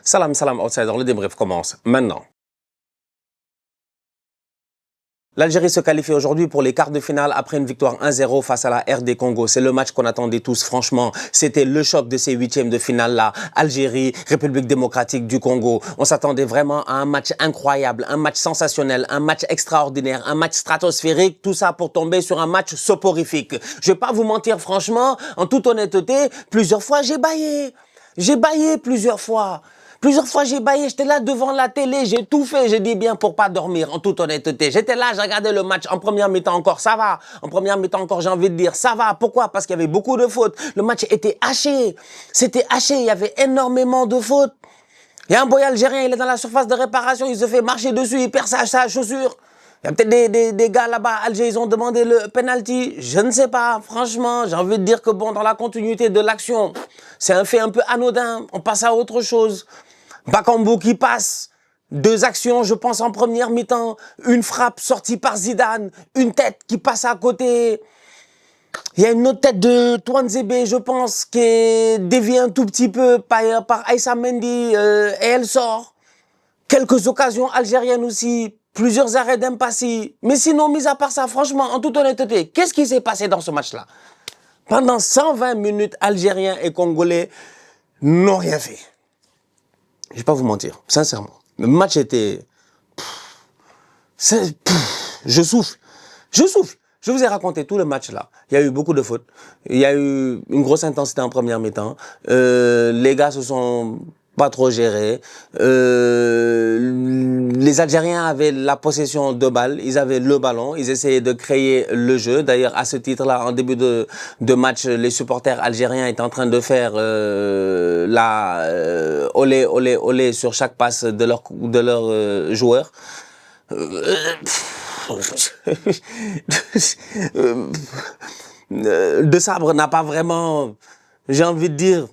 Salam, salam, outsider, le débrief commence maintenant. L'Algérie se qualifie aujourd'hui pour les quarts de finale après une victoire 1-0 face à la RD Congo. C'est le match qu'on attendait tous, franchement. C'était le choc de ces huitièmes de finale-là. Algérie, République démocratique du Congo. On s'attendait vraiment à un match incroyable, un match sensationnel, un match extraordinaire, un match stratosphérique. Tout ça pour tomber sur un match soporifique. Je vais pas vous mentir, franchement, en toute honnêteté, plusieurs fois j'ai baillé. J'ai baillé plusieurs fois. Plusieurs fois, j'ai baillé, j'étais là devant la télé, j'ai tout fait, j'ai dit bien pour pas dormir, en toute honnêteté. J'étais là, j'ai regardé le match en première mi-temps encore, ça va. En première mi-temps encore, j'ai envie de dire, ça va. Pourquoi? Parce qu'il y avait beaucoup de fautes. Le match était haché. C'était haché, il y avait énormément de fautes. Il y a un boy algérien, il est dans la surface de réparation, il se fait marcher dessus, il perd sa chaussure. Il y a peut-être des gars là-bas, Alger, ils ont demandé le penalty. Je ne sais pas, franchement, j'ai envie de dire que bon, dans la continuité de l'action, c'est un fait un peu anodin, on passe à autre chose. Bakambu qui passe, deux actions, je pense, en première mi-temps, une frappe sortie par Zidane, une tête qui passe à côté. Il y a une autre tête de Touanzebe, je pense, qui est déviée un tout petit peu par Aïssa Mendy et elle sort. Quelques occasions algériennes aussi, plusieurs arrêts d'Empassi. Mais sinon, mis à part ça, franchement, en toute honnêteté, qu'est-ce qui s'est passé dans ce match-là? Pendant 120 minutes, Algériens et Congolais n'ont rien fait. Je vais pas vous mentir, sincèrement. Le match était... je souffle. Je souffle. Je vous ai raconté tout le match là. Il y a eu beaucoup de fautes. Il y a eu une grosse intensité en première mi-temps. Les gars se sont pas trop gérés. Les Algériens avaient la possession de balle. Ils avaient le ballon. Ils essayaient de créer le jeu. D'ailleurs, à ce titre-là, en début de match, les supporters algériens étaient en train de faire olé, olé, olé sur chaque passe de leur joueur. De Sabre n'a pas vraiment, j'ai envie de dire,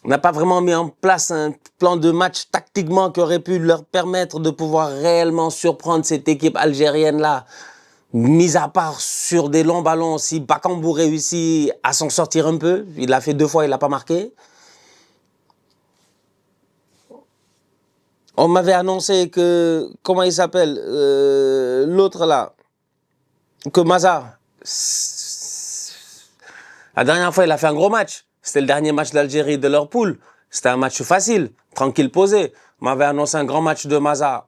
n'a pas vraiment mis en place un plan de match tactiquement qui aurait pu leur permettre de pouvoir réellement surprendre cette équipe algérienne-là. Mis à part sur des longs ballons, si Bakambu réussit à s'en sortir un peu, il l'a fait 2 fois, il l'a pas marqué. On m'avait annoncé que, comment il s'appelle, l'autre là, que Maza, la dernière fois il a fait un gros match. C'était le dernier match d'Algérie de leur poule. C'était un match facile, tranquille, posé. On m'avait annoncé un grand match de Maza.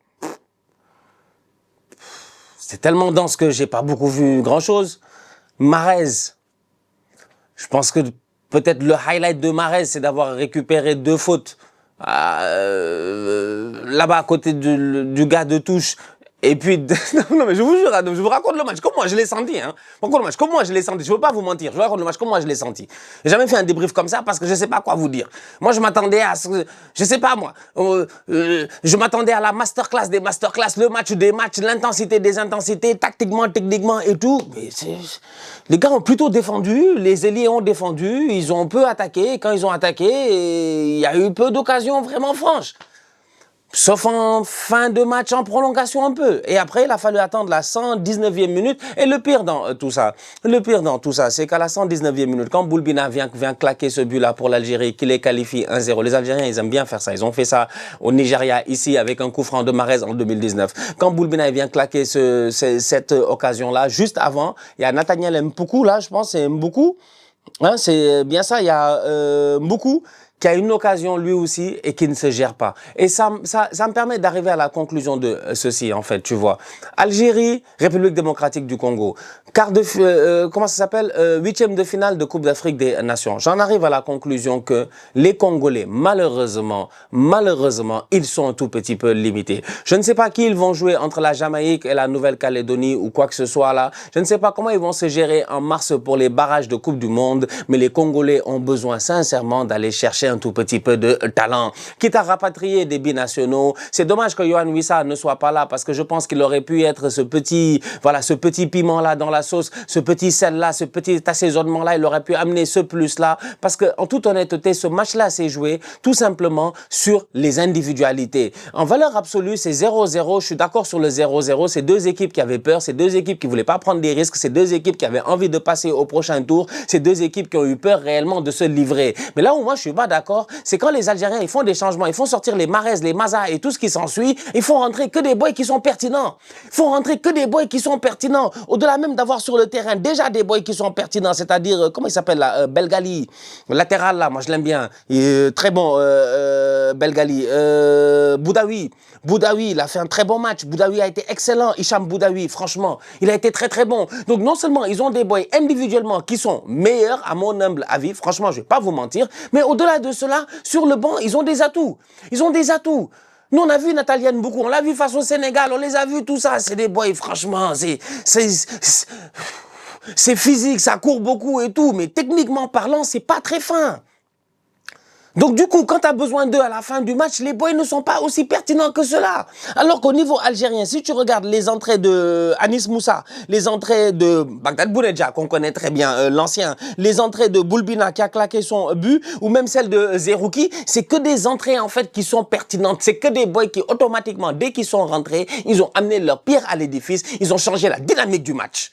C'était tellement dense que j'ai pas beaucoup vu grand chose. Mahrez, je pense que peut-être le highlight de Mahrez, c'est d'avoir récupéré 2 fautes. Là-bas à côté du gars de touche. Et puis, non mais je vous jure, je vous raconte le match comme moi je l'ai senti. Hein. Le match comme moi je l'ai senti. Je veux pas vous mentir. Je vous raconte le match comme moi je l'ai senti. J'ai jamais fait un débrief comme ça parce que je sais pas quoi vous dire. Moi je m'attendais à, je sais pas moi, je m'attendais à la masterclass des masterclass, le match des matchs, l'intensité des intensités, tactiquement, techniquement et tout. Mais les gars ont plutôt défendu, les ailiers ont défendu, ils ont peu attaqué. Et quand ils ont attaqué, il y a eu peu d'occasions vraiment franches. Sauf en fin de match, en prolongation un peu. Et après, il a fallu attendre la 119e minute. Et le pire dans tout ça, c'est qu'à la 119e minute, quand Boulbina vient claquer ce but-là pour l'Algérie, qu'il les qualifie 1-0, les Algériens, ils aiment bien faire ça. Ils ont fait ça au Nigeria, ici, avec un coup franc de Mahrez en 2019. Quand Boulbina vient claquer cette occasion-là, juste avant, il y a Nathaniel Mboukou, là, je pense, c'est Mboukou. Hein, c'est bien ça, il y a Mboukou qui a une occasion lui aussi et qui ne se gère pas. Et ça me permet d'arriver à la conclusion de ceci, en fait, tu vois. Algérie, République démocratique du Congo, comment ça s'appelle, 8e de finale de Coupe d'Afrique des Nations. J'en arrive à la conclusion que les Congolais, malheureusement, ils sont un tout petit peu limités. Je ne sais pas qui ils vont jouer entre la Jamaïque et la Nouvelle-Calédonie ou quoi que ce soit là. Je ne sais pas comment ils vont se gérer en mars pour les barrages de Coupe du Monde, mais les Congolais ont besoin sincèrement d'aller chercher un tout petit peu de talent. Quitte à rapatrier des binationaux. C'est dommage que Yohan Wissa ne soit pas là parce que je pense qu'il aurait pu être ce petit piment-là dans la sauce, ce petit sel-là, ce petit assaisonnement-là, il aurait pu amener ce plus-là parce que, en toute honnêteté, ce match-là s'est joué tout simplement sur les individualités. En valeur absolue, c'est 0-0. Je suis d'accord sur le 0-0. C'est 2 équipes qui avaient peur, c'est 2 équipes qui voulaient pas prendre des risques, c'est 2 équipes qui avaient envie de passer au prochain tour, c'est 2 équipes qui ont eu peur réellement de se livrer. Mais là où moi je suis pas d'accord d'accord, c'est quand les Algériens, ils font des changements, ils font sortir les Mahrez, les Maza et tout ce qui s'ensuit, ils font rentrer que des boys qui sont pertinents. Ils font rentrer que des boys qui sont pertinents. Au-delà même d'avoir sur le terrain déjà des boys qui sont pertinents, c'est-à-dire, comment il s'appelle là, Belgali, latéral là, moi je l'aime bien, très bon, Belgali, Boudaoui. Boudaoui, il a fait un très bon match. Boudaoui a été excellent. Hicham Boudaoui, franchement, il a été très très bon. Donc non seulement ils ont des boys individuellement qui sont meilleurs, à mon humble avis, franchement, je vais pas vous mentir, mais au-delà de cela, sur le banc, ils ont des atouts. Ils ont des atouts. Nous, on a vu Nathalie beaucoup, on l'a vu face au Sénégal, on les a vus, tout ça. C'est des boys, franchement, c'est physique, ça court beaucoup et tout, mais techniquement parlant, c'est pas très fin. Donc du coup, quand tu as besoin d'eux à la fin du match, les boys ne sont pas aussi pertinents que cela. Alors qu'au niveau algérien, si tu regardes les entrées de Anis Moussa, les entrées de Bagdad Bounedja, qu'on connaît très bien, l'ancien, les entrées de Boulbina qui a claqué son but, ou même celle de Zerouki, c'est que des entrées en fait qui sont pertinentes. C'est que des boys qui automatiquement, dès qu'ils sont rentrés, ils ont amené leur pierre à l'édifice, ils ont changé la dynamique du match.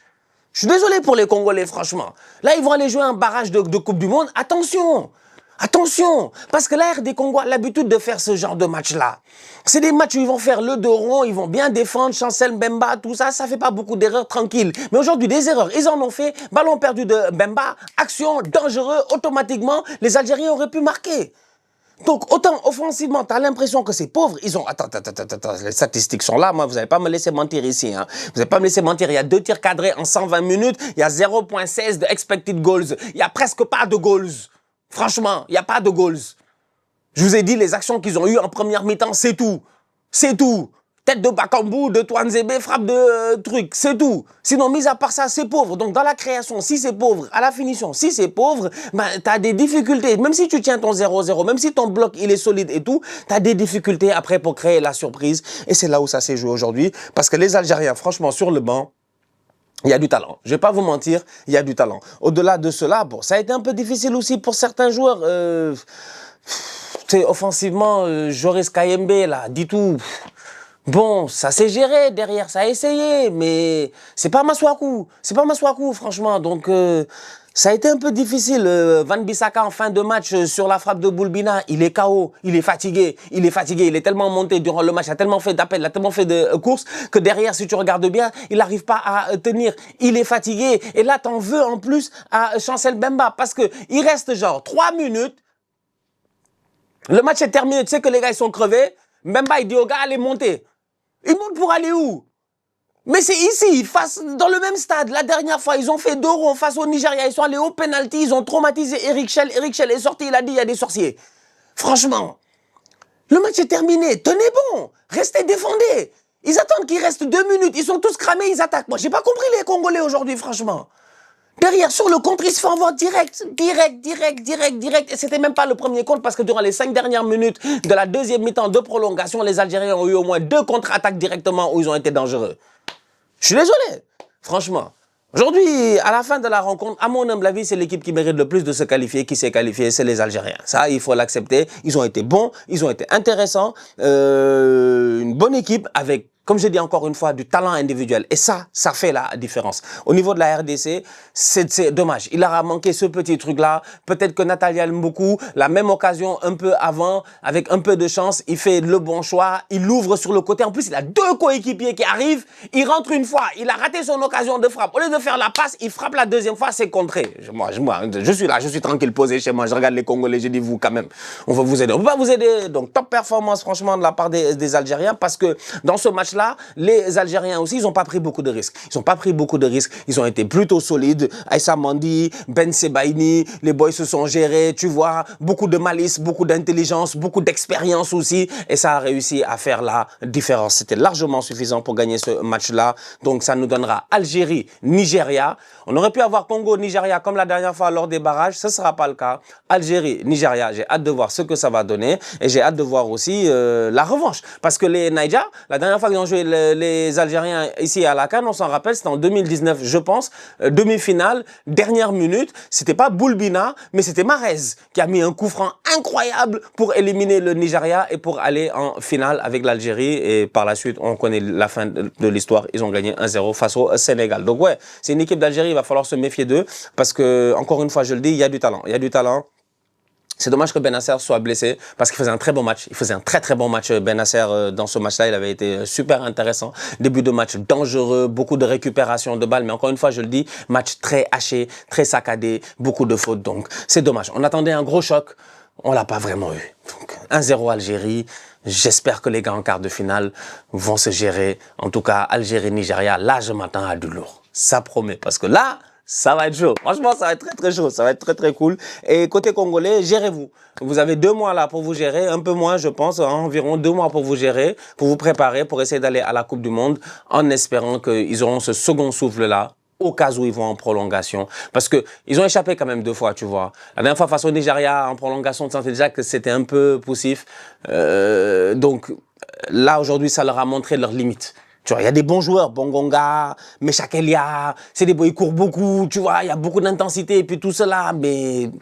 Je suis désolé pour les Congolais, franchement. Là, ils vont aller jouer un barrage de Coupe du Monde. Attention! Attention, parce que la RD Congo a l'habitude de faire ce genre de match-là. C'est des matchs où ils vont faire le dos rond, ils vont bien défendre, Chancel Mbemba, tout ça, ça fait pas beaucoup d'erreurs, tranquille. Mais aujourd'hui, des erreurs, ils en ont fait, ballon perdu de Mbemba, action, dangereux, automatiquement, les Algériens auraient pu marquer. Donc, autant offensivement, tu as l'impression que c'est pauvre. Ils ont... Attends, les statistiques sont là. Moi, vous n'allez pas me laisser mentir ici. Hein. Vous n'allez pas me laisser mentir. Il y a 2 tirs cadrés en 120 minutes. Il y a 0,16 de expected goals. Il n'y a presque pas de goals. Franchement, il n'y a pas de goals. Je vous ai dit, les actions qu'ils ont eues en première mi-temps, c'est tout. C'est tout. Tête de Bakambu, de Touanzébé, frappe de truc, c'est tout. Sinon, mis à part ça, c'est pauvre. Donc, dans la création, si c'est pauvre, à la finition, si c'est pauvre, ben, tu as des difficultés. Même si tu tiens ton 0-0, même si ton bloc, il est solide et tout, tu as des difficultés après pour créer la surprise. Et c'est là où ça s'est joué aujourd'hui. Parce que les Algériens, franchement, sur le banc, il y a du talent. Je vais pas vous mentir, il y a du talent. Au-delà de cela, bon, ça a été un peu difficile aussi pour certains joueurs. Offensivement, Joris Kayembe, là, dit tout. Bon, ça s'est géré derrière, ça a essayé, mais c'est pas Masuaku. C'est pas Masuaku, franchement. Donc, ça a été un peu difficile. Van Bissaka, en fin de match, sur la frappe de Boulbina, il est KO, il est fatigué, il est tellement monté durant le match, il a tellement fait d'appels, il a tellement fait de courses, que derrière, si tu regardes bien, il n'arrive pas à tenir. Il est fatigué. Et là, t'en veux en plus à Chancel Mbemba, parce que il reste genre 3 minutes. Le match est terminé, tu sais que les gars, ils sont crevés. Mbemba, il dit aux gars, allez monter. Ils montent pour aller où? Mais c'est ici, dans le même stade. La dernière fois, ils ont fait 2 ronds face au Nigeria. Ils sont allés au penalty, ils ont traumatisé Eric Schell. Eric Schell est sorti, il a dit, il y a des sorciers. Franchement, le match est terminé. Tenez bon, restez, défendez. Ils attendent qu'il reste 2 minutes. Ils sont tous cramés, ils attaquent. Moi, j'ai pas compris les Congolais aujourd'hui, franchement. Derrière, sur le contre, il se fait envoyer direct. Et c'était même pas le premier contre parce que durant les 5 dernières minutes de la deuxième mi-temps de prolongation, les Algériens ont eu au moins 2 contre-attaques directement où ils ont été dangereux. Je suis désolé, franchement. Aujourd'hui, à la fin de la rencontre, à mon humble avis, c'est l'équipe qui mérite le plus de se qualifier, qui s'est qualifiée, c'est les Algériens. Ça, il faut l'accepter. Ils ont été bons, ils ont été intéressants. Une bonne équipe avec, comme je dis encore une fois, du talent individuel. Et ça fait la différence. Au niveau de la RDC, c'est dommage. Il leur a manqué ce petit truc-là. Peut-être que Natalia Mboku, la même occasion un peu avant, avec un peu de chance, il fait le bon choix. Il l'ouvre sur le côté. En plus, il a 2 coéquipiers qui arrivent. Il rentre une fois. Il a raté son occasion de frappe. Au lieu de faire la passe, il frappe la deuxième fois, c'est contré. Moi, je suis là, je suis tranquille, posé chez moi. Je regarde les Congolais, je dis vous quand même. On va vous aider. On va pas vous aider. Donc, top performance, franchement, de la part des Algériens parce que dans ce match-là, les Algériens aussi, ils n'ont pas pris beaucoup de risques. Ils n'ont pas pris beaucoup de risques. Ils ont été plutôt solides. Aïssa Mandi, Ben Sebaini, les boys se sont gérés, tu vois. Beaucoup de malice, beaucoup d'intelligence, beaucoup d'expérience aussi. Et ça a réussi à faire la différence. C'était largement suffisant pour gagner ce match-là. Donc, ça nous donnera Algérie, Nigeria. On aurait pu avoir Congo, Nigeria comme la dernière fois lors des barrages. Ce ne sera pas le cas. Algérie, Nigeria, j'ai hâte de voir ce que ça va donner. Et j'ai hâte de voir aussi la revanche. Parce que les Niger, la dernière fois qu'ils ont joué les Algériens ici à la CAN, on s'en rappelle, c'était en 2019, je pense, demi-finale, dernière minute. C'était pas Boulbina, mais c'était Mahrez qui a mis un coup franc incroyable pour éliminer le Nigeria et pour aller en finale avec l'Algérie. Et par la suite, on connaît la fin de l'histoire. Ils ont gagné 1-0 face au Sénégal. Donc ouais, c'est une équipe d'Algérie, il va falloir se méfier d'eux parce que, encore une fois, je le dis, il y a du talent. Il y a du talent. C'est dommage que Bennacer soit blessé parce qu'il faisait un très bon match. Il faisait un très bon match, Bennacer, dans ce match-là. Il avait été super intéressant. Début de match dangereux, beaucoup de récupération de balles. Mais encore une fois, je le dis, match très haché, très saccadé, beaucoup de fautes. Donc, c'est dommage. On attendait un gros choc. On l'a pas vraiment eu. Donc, 1-0 Algérie. J'espère que les gars en quart de finale vont se gérer. En tout cas, Algérie-Nigeria, là, je m'attends à du lourd. Ça promet. Parce que là, ça va être chaud. Franchement, ça va être très chaud. Ça va être très cool. Et côté congolais, gérez-vous. Vous avez 2 mois là pour vous gérer. Un peu moins, je pense. Environ 2 mois pour vous gérer, pour vous préparer, pour essayer d'aller à la Coupe du Monde, en espérant qu'ils auront ce second souffle là, au cas où ils vont en prolongation. Parce que ils ont échappé quand même 2 fois, tu vois. La dernière fois face au Nigeria, en prolongation, on sentait déjà que c'était un peu poussif. Donc là, aujourd'hui, ça leur a montré leurs limites. Tu vois, il y a des bons joueurs, Bongonga, Meshakelia, c'est des beaux, ils courent beaucoup, tu vois, il y a beaucoup d'intensité, et puis tout cela, mais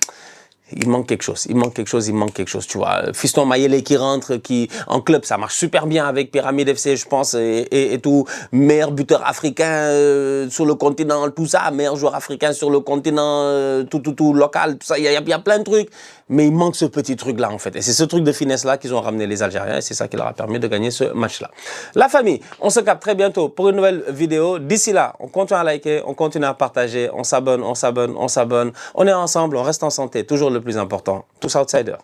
il manque quelque chose, tu vois. Fiston Mayele qui rentre, qui en club, ça marche super bien avec Pyramide FC, je pense, et tout. Meilleur buteur africain sur le continent, tout ça, meilleur joueur africain sur le continent, tout local, tout ça. Il y a plein de trucs, mais il manque ce petit truc-là, en fait. Et c'est ce truc de finesse-là qu'ils ont ramené les Algériens, et c'est ça qui leur a permis de gagner ce match-là. La famille, on se capte très bientôt pour une nouvelle vidéo. D'ici là, on continue à liker, on continue à partager, on s'abonne. On est ensemble, on reste en santé, toujours le plus important. Tous outsiders.